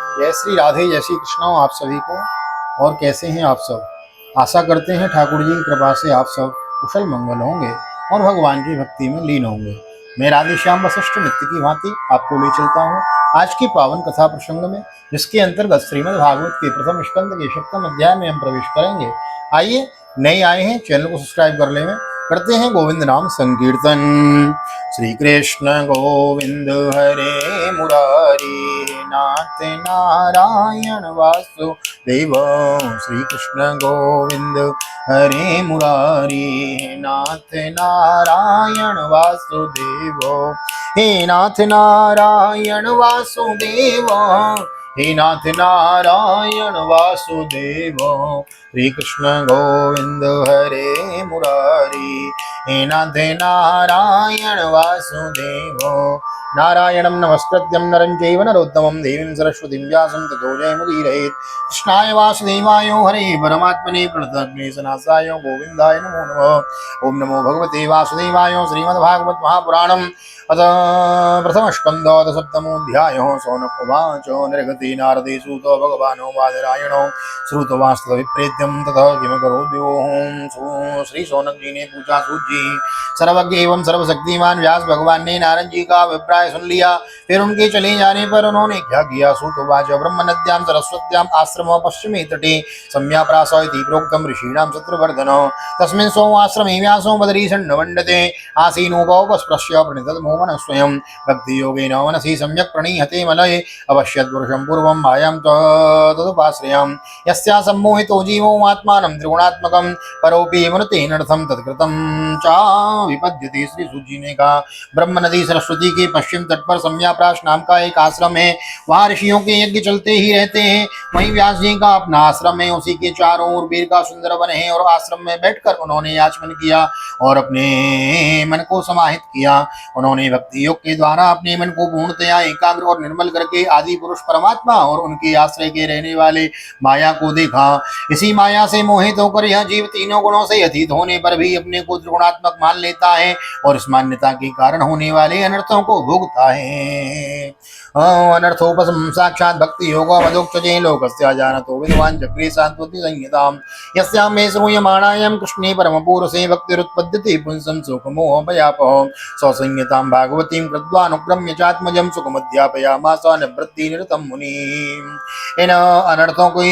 जय श्री राधे, जय श्री कृष्ण आप सभी को। और कैसे हैं आप सब? आशा करते हैं ठाकुर जी की कृपा से आप सब कुशल मंगल होंगे और भगवान की भक्ति में लीन होंगे। मैं राधे श्याम वशिष्ठ नित्य की भांति आपको ले चलता हूँ आज की पावन कथा प्रसंग में, जिसके अंतर्गत श्रीमद् भागवत के प्रथम स्कंद के सप्तम अध्याय में हम प्रवेश करेंगे। आइए, नए आए हैं चैनल को सब्सक्राइब कर लें। करते हैं गोविंद नाम संकीर्तन। श्री कृष्ण गोविंद हरे मुरारी, नाथ नारायण वासुदेव। श्री कृष्ण गोविंद हरे मुरारी, नाथ नारायण वासुदेव। हे नाथ नारायण वासुदेव, हे नाथ नारायण वासुदेव। श्री कृष्ण गोविंद हरे मुरारी, हे नाथ नारायण वासुदेव। नारायणं नमस्कृत्यं नरं चैव नरोत्तमं, देवीं सरस्वतीं व्यासं ततो जयमुदीरयेत्। कृष्णाय वासुदेवाय हरे परमात्मने प्रणतग्नेशनाशाय गोविन्दाय नमो नमः। ओम नमो भगवते वासुदेवाय। श्रीमद्भागवत महापुराणम् अथ प्रथमस्कन्धः सप्तमोऽध्यायः। शौनक उवाच निर्गते नारदे सूतो भगवानो बादरायणो श्रुतवास्तविप्रेत्यं ततः किमकरोत् विभोः। श्री शौनक जी ने पूछा, सूत जी, सर्वज्ञ एवं सर्वशक्तिमान व्यास भगवान ने नारद जी का अभिप्राय सुन लिया, फिर उनके चले जाने पर उन्होंने क्या किया? सूतोवाच ब्रह्म नद्यां सरस्वत्यां आश्रम पश्चिमे तटे सम्या प्रासो इति प्रोक्तम ऋषीणां शत्रुवर्धन। तस्मिन् सो आश्रमे व्यासो बदरीषण्ण वण्डते आसीनोपस्पृश्य प्रणितमो स्वयं भक्ति योगेन मनसि सम्यक् प्रणीहते मलये अवश्यत् पुरुषं पूर्वं मायां तदुपाश्रयम्। यस्या सम्मोहितो जीवो आत्मानं त्रिगुणात्मकं परोपि मनुतेनर्थं तत्कृतं चा विपद्यते। श्री सूत जी ने कहा, ब्रह्म नदी सरस्वती के पश्चिम तट पर सम्याप्राश नाम का एक आश्रम है। वहाँ ऋषियों के यज्ञ चलते ही रहते हैं। वहीं व्यास जी का अपना आश्रम है। उसी के चारों ओर वीर का सुंदर वन है और आश्रम में बैठकर उन्होंने आचमन किया और अपने मन को समाहित किया। उन्होंने भक्ति योग के द्वारा अपने मन को पूर्णतया एकाग्र और निर्मल करके आदि पुरुष परमात्मा और उनके आश्रय के रहने वाले माया को देखा। इसी माया से मोहित होकर यह जीव तीनों गुणों से अतीत होने पर भी अपने को त्रिगुणात्मक मान लेता है और इस मान्यता के कारण होने वाले अनर्थों को भोगता है। अनर्थोपशम साक्षात भक्ति योग मदोक्षजे लोकस्य जानतो विद्वान चक्रे सांत्वति संहिताम्। यस्यां मे श्रूयमाणायां कृष्णे परमपुरुषे भक्तिरुत्पद्यते पुंसं सुखमोह भयापः। स्वसंहितां भागवतीं कृत्वा अनुक्रम्य चात्मजं सुखमध्यापयामास निवृत्तिनिरतं मुनिम्। इन अनर्थों की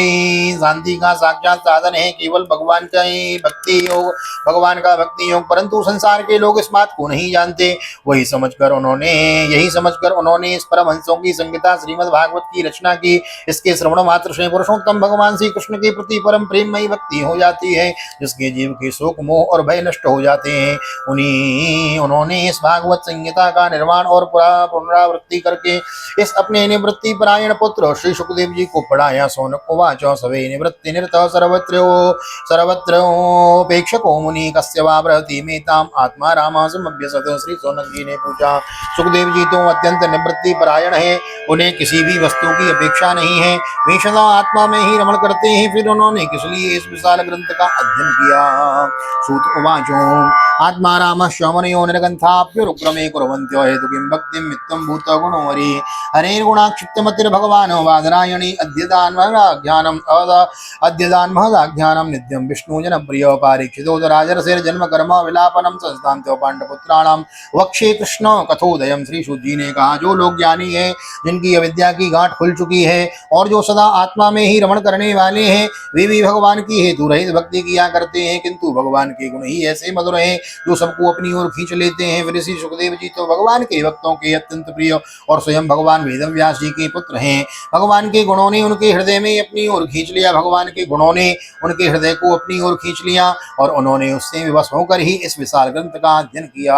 शांति का साक्षात साधन है केवल भगवान का ही भक्ति योग, भगवान का भक्ति योग। परंतु संसार के लोग इस बात को नहीं जानते। यही समझकर उन्होंने इस परमहंसों की संहिता श्रीमद् भागवत की रचना की। इसके श्रवण मात्र से पुरुषोत्तम भगवान श्री कृष्ण के प्रति परम प्रेममयी भक्ति हो जाती है, जिसके जीव के शोक मोह और भय नष्ट हो जाते हैं। उन्होंने इस भागवत संहिता का निर्माण और पुनरावृत्ति करके इस अपने निवृत्ति परायण पुत्र श्री सुखदेव जी को पढ़ाया। शौनक उवाच सवे निवृत्ति निरतः सर्वत्रोपेक्षको मुनि कस्य वा बृहति मेताम आत्मा रामा समभ्यसत। श्री शौनक जी ने पूछा, सुखदेव जी तो अत्यंत निवृत्ति परायण है, उन्हें किसी भी वस्तु की अपेक्षा नहीं है, वे सदा आत्मा में ही रमण करते हैं, फिर उन्होंने किस लिए इस विशाल ग्रंथ का अध्ययन किया? सूत उवाचो आत्मा राम श्रवणयो निर्गंथाप्युरुक्रमे कुर्वन्त्यो हेतु किं भक्तिं मित्तं भूत गुणोवरी। हरेर्गुणाक्षिप्तमतिर्भगवान् वादरायणी अद्यदान महदाख्यानं नित्यं विष्णु जनप्रिय पारीक्षितो राजरसेर्जन्म कर्म विलापनं संस्थान्त्यो पांडपुत्राणां वक्षे कृष्ण कथोदयम्। श्री सूत जी ने कहा, जो लोग ज्ञानी हैं, जिनकी अविद्या की गांठ खुल चुकी है और जो सदा आत्मा में ही रमण करने वाले हैं, वे भी भगवान की हेतु रहित भक्ति किया करते हैं, किंतु भगवान के गुण ही ऐसे मधुर हैं जो सबको अपनी ओर खींच लेते हैं। फिर श्री सुखदेव जी तो भगवान के भक्तों के अत्यंत प्रिय और स्वयं भगवान वेदव्यास जी के पुत्र हैं। भगवान के गुणों ने उनके हृदय में अपनी ओर खींच लिया, भगवान के गुणों ने उनके हृदय को अपनी ओर खींच लिया और उन्होंने उससे विवश होकर ही इस विशाल ग्रंथ का अध्ययन किया।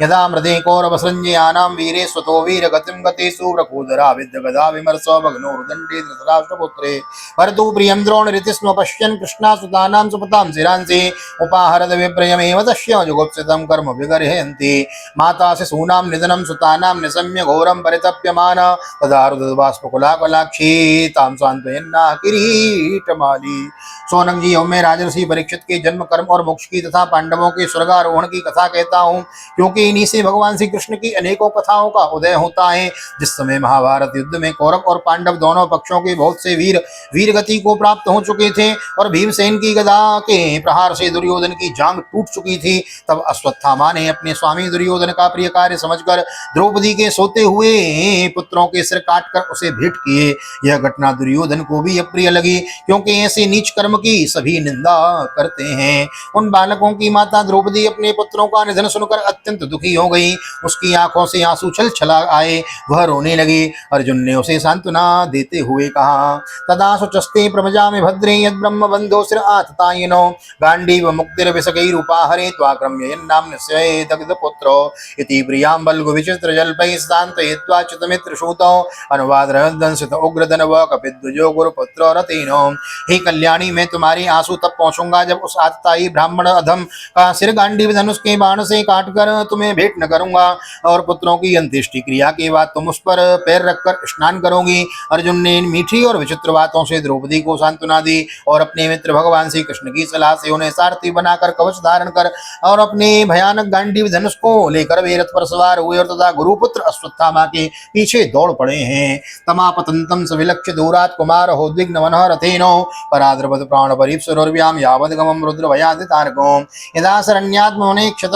यदा मृदे कौरवसंजयानां वीरे स्वतो वीर गतिं गतेषु प्रकोदरा विद्य गदा विमर्श भग्नोर्दण्डे धृतराष्ट्रपुत्रे भरतु प्रियं द्रोण ऋतिस्म पश्यन् कृष्णासुतानां सुपतां शिरांसि उपाहरद विप्रयमेव तस्य जुगुप्सितं कर्म विगर्हयन्ति माता शिशूनां निधनं सुतानां निशम्य घोरं परितप्यमान तदा रुदबाष्पकुलाकलाक्षी तां सांत्वयन्नाह किरीटमाली। सोनक जी, मैं राजर्षि परीक्षित के जन्म कर्म और मोक्ष की तथा पांडवों के स्वर्गारोहण की कथा कहता हूँ, क्योंकि इन्हीं से भगवान श्री कृष्ण की अनेकों कथाओं का उदय होता है। जिस समय महाभारत युद्ध में कौरव और पांडव दोनों पक्षों के बहुत से वीर वीर गति को प्राप्त हो चुके थे और भीमसेन की गदा के प्रहार से दुर्योधन की जांग टूट चुकी थी, तब अश्वत्थामा ने अपने स्वामी दुर्योधन का प्रिय कार्य समझकर द्रौपदी के सोते हुए पुत्रों के सिर काटकर उसे भेंट किए। यह घटना दुर्योधन को भी अप्रिय लगी, क्योंकि ऐसे नीच कर्म की सभी निंदा करते हैं। उन बालकों की माता द्रौपदी अपने पुत्रों का निधन सुनकर अत्यंत दुखी हो गई। उसकी आंखों से आंसू छल छला आए, वह रोने लगी। अर्जुन ने उसे सांत्वना देते हुए कहा, तदा सुचस्ते प्रमजा में भद्रे यद ब्रह्म बंधो सिर आततायिनो गांडीव मुक्तिर विसकैरुपाहरे त्वाक्रम्य यन्नाम्नस्य दग्ध पुत्रो इति प्रियाम्बल विचित्र जल्पै स्थान्तयित्वा चितमित्रशूतो अनुवाद दंसित उग्रधनव कपिध्वजो गुरुपुत्रो रतिनो। हे कल्याणी, मैं तुम्हारे आंसू तब पहुंचूंगा जब उस आततायी ब्राह्मण अधम का सिर गांडीव धनुष के बाण से काटकर तुम्हें भेंट न करूंगा, और पुत्रों की अंत्येष्टि क्रिया के बाद तुम उस पर पैर रखकर स्नान करोगी। अर्जुन ने इन मीठी और विचित्र बातों से द्रौपदी को सांत्वना दी और अपने मित्र भगवान श्री कृष्ण की सलाह से उन्हें सारथी बनाकर कवच धारण कर और अपने भयानक गांडीव धनुष को लेकर वे रथ पर सवार हुए और तथा गुरुपुत्र अश्वत्थामा के पीछे दौड़ पड़े हैं। तमापतंतम सविलक्ष्य दूरात् कुमार होद्विग्न मनः रथेनो पराद्रवत प्राण परीप्सुरव्याम यावद्गमं रुद्र भयादितारको यदा शरण्यात्मनेक्षत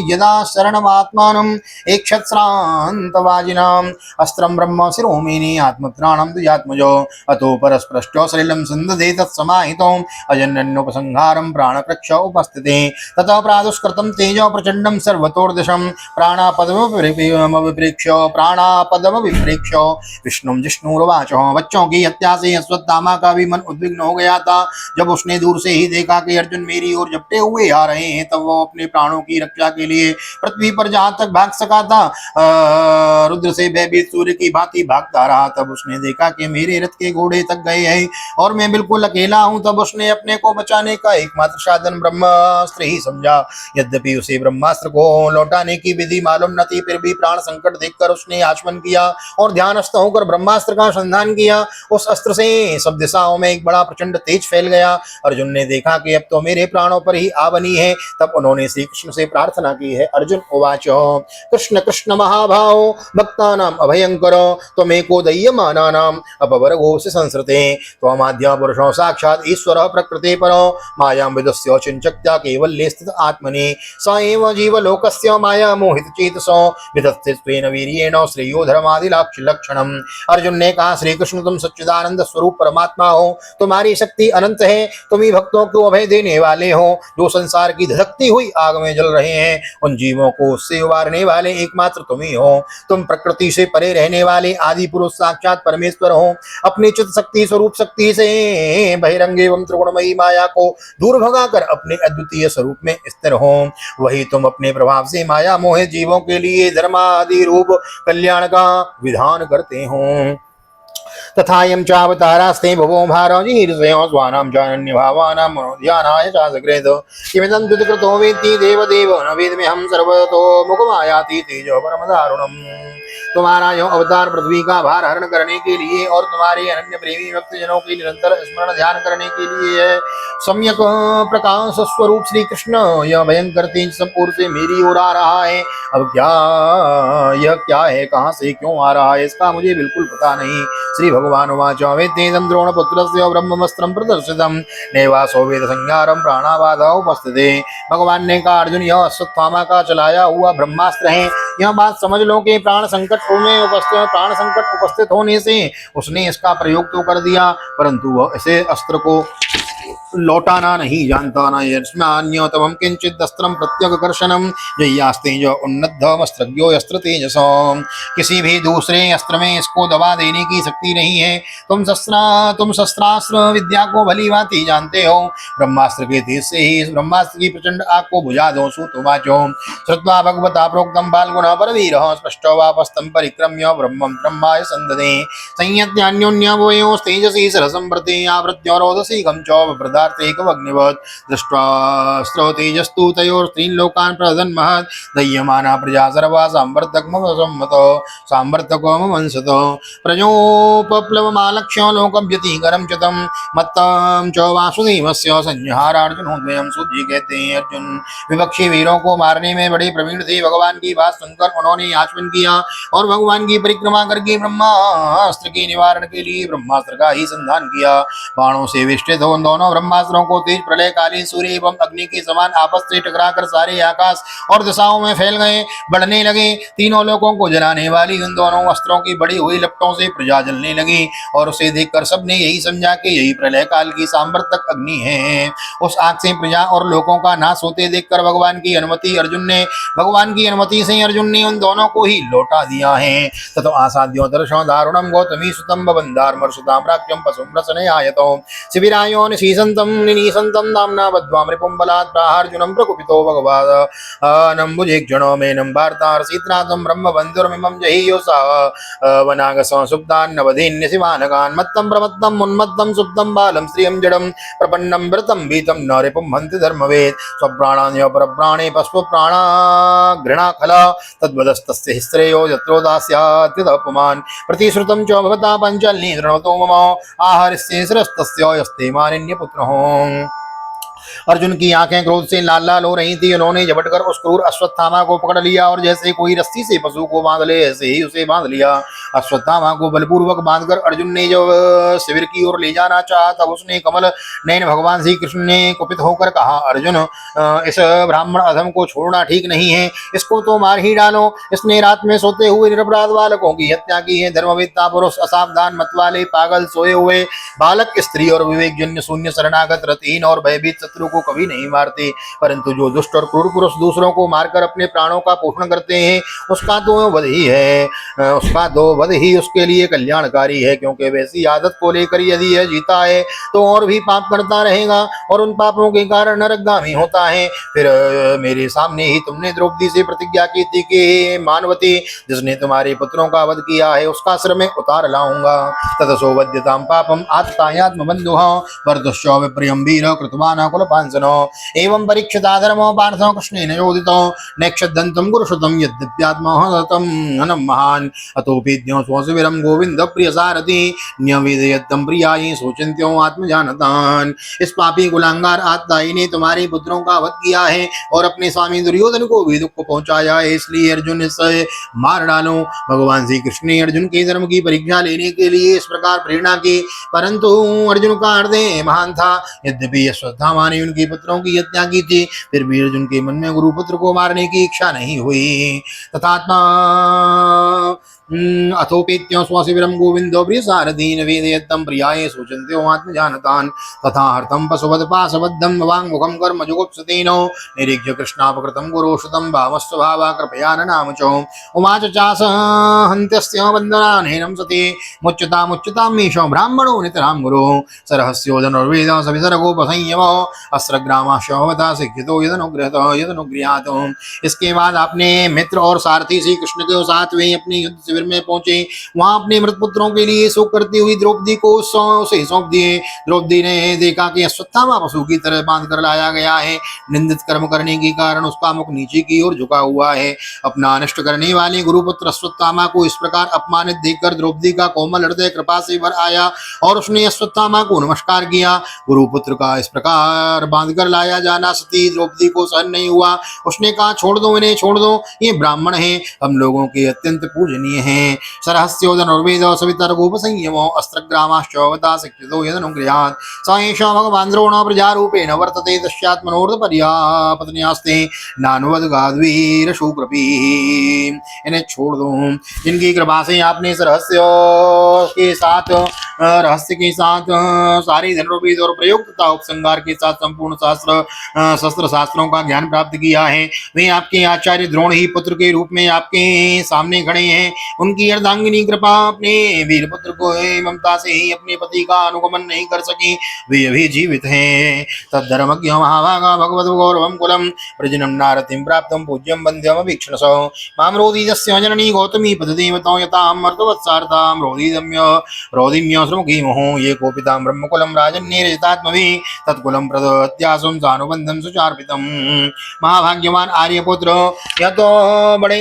यदा शरणमात्मानम् एकक्षत्रान्तवाजिनाम् अस्त्रं ब्रह्म शिरोमेनि आत्मत्राणं द्विजात्मजो अतो परस्पृष्टो सलिलं सन्दधे तत्समाहितो अजन्योपसंहारं प्राणकृक्ष उपस्थिते ततः प्रादुष्कृतं तेजो प्रचण्डं सर्वतोर्दशं प्राणापदमविप्रेक्ष्य विष्णुं जिष्णुरुवाच। बच्चों की हत्या से अश्वत्थामा का भी मन उद्विग्न हो गया था। जब उसने दूर से ही देखा कि अर्जुन मेरी ओर झपटे हुए आ रहे हैं, तब वो अपने प्राणों की रक्षा के लिए पृथ्वी पर जहां तक भाग सका था रुद्र से भयभीत सूर्य की भांति भागता रहा। तब उसने देखा कि मेरे रथ के घोड़े थक गए हैं और मैं बिल्कुल अकेला हूं। तब उसने अपने को बचाने का एकमात्र साधन ब्रह्मास्त्र ही समझा। यद्यपि उसे ब्रह्मास्त्र को लौटाने की विधि मालूम न थी, फिर भी प्राण संकट देखकर उसने आचमन किया और ध्यानस्थ होकर ब्रह्मास्त्र का संधान किया। उस अस्त्र से सब दिशाओं में एक बड़ा प्रचंड तेज फैल गया। अर्जुन ने देखा कि अब तो मेरे प्राणों पर ही आ बनी है। तब उन्होंने श्री कृष्ण से प्रार्थना की है। अर्जुन उवाच, कृष्ण कृष्ण महाभाव भक्तानाम अभयंकरो त्वमेको दय्यमानानाम अपवर्गोऽसि संसृते त्वमाद्य पुरुषो साक्षात् ईश्वरः प्रकृते परो मायां विदुस्य चिंचक्त्या कैवल्ये स्थित आत्मनि स एव जीवलोकस्य माया मोहित चेतसो विदत्ते स्वेन वीर्येण श्रेयो धर्मादिलक्षणम्। अर्जुन ने कहा, श्री कृष्ण तुम सच्चिदानंद स्वरूप परमात्मा हो, तुम्हारी शक्ति अनंत है, तुम ही भक्तों को अभय देने वाले हो। जो संसार की धधकती हुई आग में जल रहे हैं, उन जीवों को उससे उबारने वाले एकमात्र तुम ही हो। तुम प्रकृति से परे रहने वाले आदि पुरुष साक्षात परमेश्वर हो। अपनी चित शक्ति स्वरूप शक्ति से बहिरंग एवं त्रिगुणमयी माया को दूर भगाकर अपने अद्वितीय स्वरूप में स्थिर हो। वही तुम अपने प्रभाव से माया मोहित जीवों के लिए धर्मादि रूप कल्याण का विधान करते हो। तथायं चावतारास्ते भवो भारजीर्षयो स्वानां चानन्य भावानां मनोध्यानाय चासकृत किमिदं तुदकृतो वेत्ति देवदेव न वेद्म्यहं सर्वतो मुखमायाति तेजो परमदारुणम्। तुम्हारा यह अवतार पृथ्वी का भार हरण करने के लिए और तुम्हारे अनन्य प्रेमी भक्त जनों की निरंतर स्मरण ध्यान करने के लिए है। सम्यक प्रकाश स्वरूप श्री कृष्ण यह भयंकर तेज सब ओर से मेरी ओर आ रहा है। अब यह क्या है, कहां से क्यों आ रहा है, इसका मुझे बिल्कुल पता नहीं। श्री भगवान उवाच, वेत्तेदं द्रोणपुत्रस्य ब्रह्मवस्त्रं प्रदर्शितं नैवासो वेद संज्ञारं प्राणावादौ उपस्थिते। भगवान ने कहा, अर्जुन यह अश्वत्थामा का चलाया हुआ ब्रह्मास्त्र है। यह बात समझ लो कि प्राण संकट उपस्थित होने से उसने इसका प्रयोग तो कर दिया, परंतु वह ऐसे अस्त्र को लौटाना नहीं जानता। न यस्मान्योतमं किंचित अस्त्रं प्रत्यगकर्षणं जय्यास्तेज उन्नद्धमस्त्रज्ञो यस्त्र तेजसो। किसी भी दूसरे अस्त्र में इसको दबा देने की शक्ति नहीं है। तुम शस्त्रास्त्र विद्या को भली भांति जानते हो। ब्रह्मास्त्र के तेज से ही इस ब्रह्मास्त्र की प्रचंड आग को बुझा दो। सुतवाचो श्रुत्वा भगवता प्रोक्तं बालगुणः परवीरः स्पष्टो वापस्तं परिक्रम्य ब्रह्मं ब्रह्माय संददे संयत्यान्योन्यवयोस्तेजसी सरसं प्रति आवृत्योरोदसी गं च प्रदा पदार्थैकमग्निवत् दृष्ट्वा स्रोतेजस्तु तयोस्त्रीन् लोकान् प्रददन् महत् दह्यमाना प्रजा सर्वा साम्वर्तकमसम्मतो साम्वर्तकोमवंसतो प्रजोपप्लवमालक्ष्य लोकव्यतिकरं च तं मत्तं च वासुदेवस्य संहारार्जुनोद्वयं सूर्य कहते हैं। अर्जुन विपक्षी वीरों को मारने में बड़े प्रवीण थे। भगवान की बात सुनकर उन्होंने आचमन किया और भगवान की परिक्रमा करके ब्रह्मास्त्र के निवारण के लिए ब्रह्मास्त्र का ही संधान किया। बाणों से विष्टित हो उन दोनों ब्रह्मास्त्रों को तेज प्रलय कालीन सूर्य एवं अग्नि के समान आपस से टकराकर सारे आकाश और दिशाओं में फैल गए, बढ़ने लगे। तीनों लोगों को जलाने वाली उन दोनों अस्त्रों की बड़ी हुई लपटों से प्रजा जलने लगी और उसे देखकर सबने यही समझा कि यही प्रलय काल की सांवर्तक अग्नि है। उस आग से प्रजा और लोगों का नाश होते देखकर भगवान की अनुमति से अर्जुन ने उन दोनों को ही लौटा दिया है। ततो आसाद्यो दर्शो दारुणं गौतमी सुतं बबन्धार मर्षतां प्राच्यं पशुं रसनयायतो शिबिरायो निशीसन्तं निनीसन्तं नाम्ना बद्ध्वा मृपुं बलात् प्राहार्जुनं प्रकुपितो भगवानम्बुजेक्षणो मेनं वार्तार्षित्रातं ब्रह्मबन्धुर्मिमं जहीयोसा वनागसं सुप्तान्नवधीन्य शिवानगान् मत्तं प्रमत्तं उन्मत्तं सुप्तं बालं श्रियं जडं प्रपन्नं व्रतं भीतं न रिपुं हन्ति धर्मवेत् स्वप्राणान्यो परप्राणे पश्व प्राणा घृणा खला तद्वदस्तस्य श्रेयो यत्रो दास्यात्यदपमान् प्रतिश्रुतं च भवता पञ्चल्नि दृणोतो मम आहरिष्ये शिरस्तस्य यस्ते मानिन्य पुत्रः। अर्जुन की आंखें क्रोध से लाल लाल हो रही थी। उन्होंने झपटकर उस क्रूर अश्वत्थामा को पकड़ लिया और जैसे कोई रस्सी से पशु को बांध ले ऐसे ही उसे बांध लिया। अश्वत्थामा को बलपूर्वक बांधकर अर्जुन ने जब शिविर की ओर ले जाना चाहा तब उसने कमल नयन भगवान श्री कृष्ण ने कुपित होकर कहा, अर्जुन इस ब्राह्मण अधम को छोड़ना ठीक नहीं है, इसको तो मार ही डालो। इसने रात में सोते हुए निरपराध बालकों की हत्या की है। धर्मवेत्ता पुरुष, असावधान मतवाले, पागल, सोए हुए बालक, स्त्री और विवेक जन्य शून्य, शरणागत, रतिहीन और भयभीत शत्रु को कभी नहीं मारते, परंतु जो दुष्ट और क्रूर पुरुष दूसरों को मारकर अपने प्राणों का पोषण करते हैं उसका तो वध ही है, उसका तो वध ही उसके लिए कल्याणकारी है। क्योंकि वैसी आदत को लेकर यदि यह जीता है तो और भी पाप करता रहेगा और उन पापों के कारण नरकगामी होता है। फिर मेरे सामने ही तुमने द्रौपदी से प्रतिज्ञा की थी कि मानवती, जिसने तुम्हारे पुत्रों का वध किया है उसका सिर में उतार लाऊंगा। ततसो वध्यतां पापम आत्तायात्मबन्धुः वर्धुश्च विप्रियं वीर कृतवान् कुलपांसनो एवं परीक्षिता धर्मो पार्थो कृष्णेन योदितो नैक्षदन्तं गुरुश्रुतं यद्दिव्यात्महतं हनं महान् अतोऽपीद्यो स्वशिविरं गोविन्द प्रिय सारथि न्यवेदयत्तं प्रियायै सोचिन्त्यो आत्मजानतान्। इस पापी गुलांगार आत्ताई ने तुम्हारे पुत्रों का वध किया है और अपने स्वामी दुर्योधन को भी दुख पहुंचाया है, इसलिए अर्जुन इसे मार डालो। भगवान श्री कृष्ण ने अर्जुन के धर्म की परीक्षा लेने के लिए इस प्रकार प्रेरणा की, परंतु अर्जुन का हृदय महान था। यद्यपि अश्वत्थामा ने उनके पुत्रों की हत्या की थी, फिर भी अर्जुन के मन में गुरुपुत्र को मारने की इच्छा नहीं हुई। तथात्मा अथोपेत्यो स्वशिविरं गोविंदो प्रियसारथीन् वेदयत्तं प्रियाय सोचन्त्यो आत्मजानतान् तथा हर्तं पशुवत् पाशबद्धं वाङ्मुखं कर्म जुगुप्सतेनो निरीक्ष्य कृष्णापकृतं गुरोषुतं भावस्वभावा कृपया ननामचो उवाच चास हन्त्यस्य वन्दनानेनं सति मुच्यतामुच्यतां मीशो ब्राह्मणो नितरां गुरो सरहस्यो धनुर्वेद सविसर्गोपसंयमो अस्त्रग्रामाशोवता सिद्धितो यदनुगृहात्। इसके बाद अपने मित्र और सारथी श्री कृष्ण के साथ वे अपने युद्ध शिविर में पहुंचे। वहां अपने मृत पुत्रों के लिए शोक करती हुई द्रौपदी को उसे सौंप दिए। द्रौपदी ने देखा कि अश्वत्थामा पशु की तरह बांध कर लाया गया है। निंदित कर्म करने के कारण उसका मुख नीचे की ओर झुका हुआ है। अपना अनिष्ट करने वाले गुरुपुत्र अश्वत्थामा को इस प्रकार अपमानित देखकर द्रौपदी का कोमल हृदय कृपा से भर आया और उसने अश्वत्थामा को नमस्कार किया। गुरुपुत्र का इस प्रकार बांध कर लाया जाना सती द्रौपदी को सहन नहीं हुआ। उसने कहा, छोड़ दो इन्हें, छोड़ दो, ये ब्राह्मण हैं, हम लोगों के अत्यंत पूजनीय हैं। सरहस्यो धनुर्वेद सवितर्गोपसंयमो अस्त्रग्रामाश्चोवता शिक्षितो यदनुगृहात् स एषः भगवान् द्रोणो प्रजारूपेण वर्तते तस्यात्मनोरथपर्यापत्न्यास्ते नानुवद्गाद्वीर सुप्रपीः। इन्हें छोड़ दो, जिनकी कृपा से आपने रहस्य के साथ सारी धनुर्वेद और प्रयोग तथा उपसंहार के साथ संपूर्ण शस्त्र शास्त्रों का ज्ञान प्राप्त किया है। वे आपके आचार्य द्रोण ही पुत्र के रूप में आपके सामने खड़े हैं। उनकी अर्धांगिनी कृपा अपने वीर पुत्र को ममता से ही अपने पति का अनुगमन नहीं कर सकी, वे अभी जीवित हैं। तद्धर्मज्ञ महाभागा भगवत गौरवं कुलम प्रजनम नारतिं प्राप्तं पूज्यं वन्द्यम वीक्षणसो माम रोदिजस्य जननी गौतमी पददेवतो यतां मर्तवत्सार्तां रोदिम्य सहस्रमुखी मुहुः ये कोपितां ब्रह्मकुलं राजन्येरजितात्मभिः तत्कुलं प्रदत्यासुं सानुबन्धं सुचार्पितम्। महाभाग्यवान आर्यपुत्र, यह तो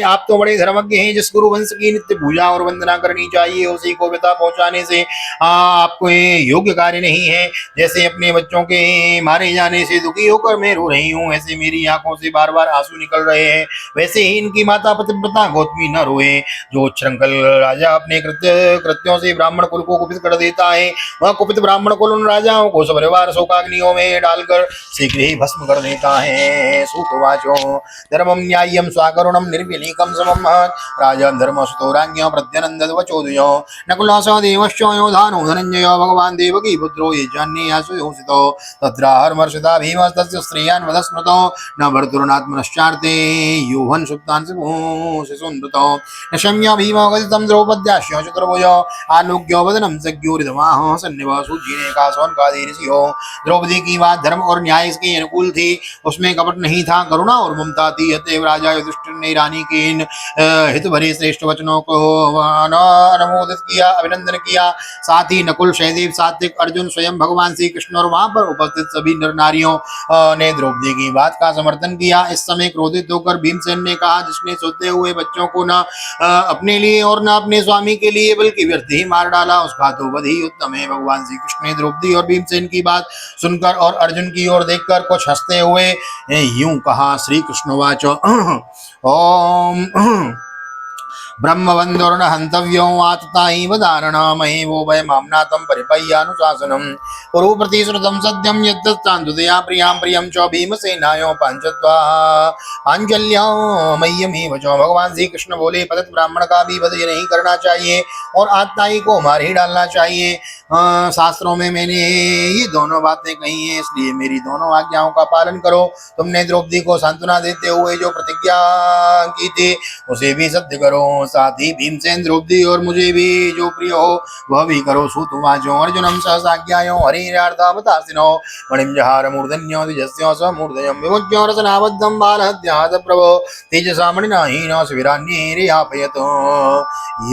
आप तो बड़े धर्मज्ञ हैं। जिस गुरु वंश की नित्य पूजा और वंदना करनी चाहिए उसी को पिता पहुंचाने से आपको ये योग्य कार्य नहीं है। जैसे अपने बच्चों के मारे जाने से दुखी होकर मैं रो रही हूँ, ऐसे मेरी आंखों से बार बार आंसू निकल रहे हैं। वैसे ही इनकी माता पतिव्रता गौतमी न रोए। जो उच्छृंखल राजा अपने कृत्यों से ब्राह्मण कुल को कुपित कर देता है, वह कुपित ब्राह्मण कुल उन राजाओं को सपरिवार शोकाग्नियों में डालकर शीघ्र ही भस्म कर देता है। सूतवाचो धर्मं न्याय्यं स्वाकरुणं निर्विलीकं समं राजा धर्मसुतो राज्ञो प्रत्यनन्दत वचोदयो नकुलः सहदेवश्च योधानो धनञ्जयो भगवान् देवकी पुत्रो ये जान्येयासु योषितो तत्राहर्मर्षिता भीमस्तस्य स्त्रियान् वधस्मृतो न भर्तॄणात्मनश्चार्ते योहन् सुप्तान् शिशून्मृतो न शम्यो भीमो गदितं द्रौपद्यास्य चतुर्भुजो आलोक्यो वदनं सज्ञोरिदमाह सन्निभः सूज्यिनेकासोन्कादीर्षियो। द्रौपदी की बात धर्म और न्याय के अनुकूल थी, उसमें कपट नहीं था, करुणा और ममता थी। अतएव राजा युधिष्ठिर ने रानी के इन हित भरे श्रेष्ठ वचनों को अनुमोदित किया, अभिनंदन किया। साथ ही नकुल, सहदेव, सात्विक, अर्जुन, स्वयं भगवान श्री कृष्ण और वहां पर उपस्थित सभी नर नारियों ने द्रौपदी की बात का समर्थन किया। इस समय क्रोधित होकर भीमसेन ने कहा, जिसने सोते हुए बच्चों को न अपने लिए और न अपने स्वामी के लिए बल्कि व्यर्थ ही मार डाला, उसका तो वध ही उत्तम है। भगवान श्री कृष्ण ने द्रौपदी और भीमसेन की बात सुनकर और अर्जुन की ओर देखकर कुछ हंसते हुए यूं कहा। श्री कृष्णवाच ओम ब्रह्मबंधुर्न हंतव्यो आतताई वदारणा महे वो वै मामनातं परिपय्यानुशासनम् पुरु प्रतिश्रुतं सत्यं यत्तत्सान्धुतया प्रियां प्रियं च भीमसेनायो पांचत्वा पांचल्यो मह्यमेव च। भगवान श्री कृष्ण बोले, पतित ब्राह्मण का भी वध नहीं करना चाहिए और आतताई को मार ही डालना चाहिए। शास्त्रों में मैंने ये दोनों बातें कही हैं, इसलिए मेरी दोनों आज्ञाओं का पालन करो। तुमने द्रौपदी को सांत्वना देते हुए जो प्रतिज्ञा की थी उसे भी सत्य करो। साथ ही भीमसेन, द्रौपदी और मुझे भी जो प्रिय हो वह भी करो। सूतुवाचो अर्जुनं सहसाज्ञायो हरिरार्थावतासिनो मणिं जहार मूर्धन्यो द्विजस्यो स मूर्धयं विमुच्य रसनाबद्धं बालहत्याद प्रभो तेजसा मणिना हीनो शिविरान्येरयापयत।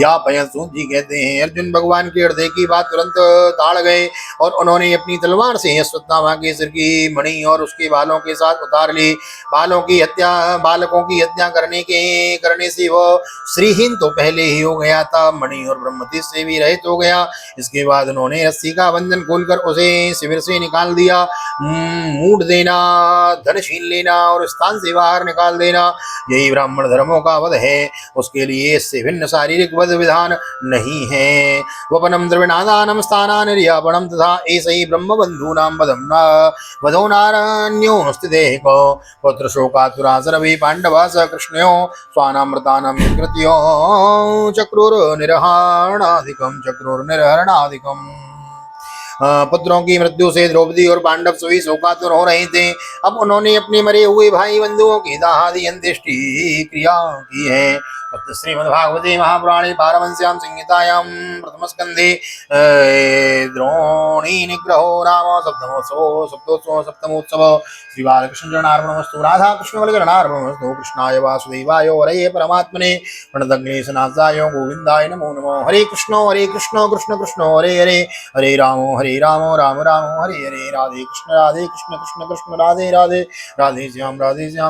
यापयत सूत जी कहते हैं, अर्जुन भगवान के हृदय की बात तुरंत ताड़ गए और उन्होंने अपनी तलवार से अश्वत्थामा के सिर की मणि और उसके बालों के साथ उतार ली। बालकों की हत्या करने से वह श्रीहीन तो पहले ही हो गया था, मणि और ब्रह्मतेज से भी रहित हो गया। इसके बाद उन्होंने रस्सी का बंधन खोलकर उसे शिविर से निकाल दिया। मूड देना, धन छीन लेना और स्थान से बाहर निकाल देना, यही ब्राह्मण धर्मों का वध है। उसके लिए इससे भिन्न शारीरिक वध विधान नहीं है। वपनम द्रविणादानम स्थानानिर्यापणम तथा ऐसे ही ब्रह्म बंधूनां वधो नारण्यो स्थितेः को पुत्र शोकातुरा सर्वे पांडवा स कृष्णयो स्वानामृतानां कृत्यो चक्रुर्निर्हरणाधिकम्। पुत्रों की मृत्यु से द्रौपदी और पांडव सभी शोकातुर हो रहे थे। अब उन्होंने अपने मरे हुए भाई बंधुओं की दाहादि अंत्येष्टि क्रिया की है। श्रीमद्भागवते महापुराणे पारमहंस्यां संहितायां प्रथमस्कन्धे द्रोणी निग्रहो नाम सप्तमोत्सव श्री बालकृष्ण चरणार्पणमस्तु। राधा कृष्ण बलचरणार्पणमस्तु। कृष्णाय वासुदेवाय हरये परमात्मने प्रणतग्नेशनाथाय गोविंदाय नमो नमः। हरे कृष्ण कृष्ण कृष्ण हरे हरे, हरे राम राम राम हरे हरे। राधे कृष्ण कृष्ण कृष्ण राधे राधे, राधे श्याम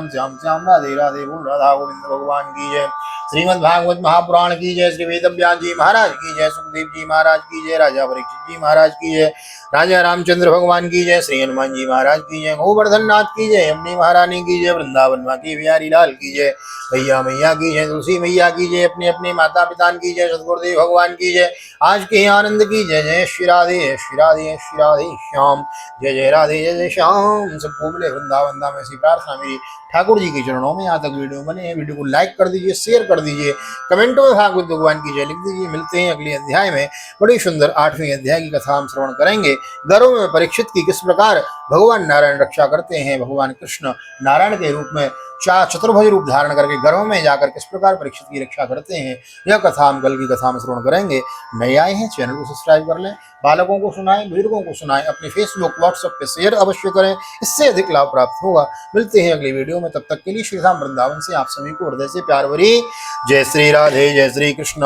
श्याम श्याम राधे राधे। बोल राधा गोविंद भगवान की जय। श्रीमद् भागवत महापुराण की जय। श्री वेदव्यास जी महाराज की जय। सुखदेव जी महाराज की जय। राजा परीक्षित जी महाराज की जय। राजा रामचंद्र भगवान की जय। श्री हनुमान जी महाराज की जय। गोवर्धन नाथ की जय। अम्बे महारानी की जय। वृंदावन माँ की बिहारी लाल की जय। भैया मैया की जय। तुलसी मैया की जय। अपने अपने माता पिता की जय। सदगुरुदेव भगवान की जय। आज के आनंद की जय। जय श्री राधे श्री राधे श्री राधे श्याम। जय जय राधे जय जय श्याम। सबको मिले वृंदावन धाम, ऐसी प्रार्थना मेरी ठाकुर जी के चरणों में। यहाँ तक वीडियो बने, वीडियो को लाइक कर दीजिए, शेयर कर दीजिए, कमेंटों में भागवत भगवान की जय लिख दीजिए। मिलते हैं अगले अध्याय में। बड़ी सुंदर 8वें अध्याय की कथा हम श्रवण करेंगे। गर्भ में परीक्षित की किस प्रकार भगवान नारायण रक्षा करते हैं। भगवान कृष्ण नारायण के रूप में चतुर्भुज रूप धारण करके गर्भ में जाकर किस प्रकार परीक्षित की रक्षा करते हैं, यह कथा हम कल की कथा में श्रवण करेंगे। नए आए हैं चैनल को सब्सक्राइब कर लें, बालकों को सुनाएं, बुजुर्गों को सुनाएं, अपने फेसबुक व्हाट्सएप पे शेयर अवश्य करें, इससे अधिक लाभ प्राप्त होगा। मिलते हैं अगली वीडियो में, तब तक के लिए श्री धाम वृंदावन से आप सभी को हृदय से प्यार भरी जय श्री राधे, जय श्री कृष्ण,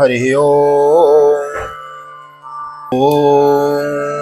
हरि ओम। ओम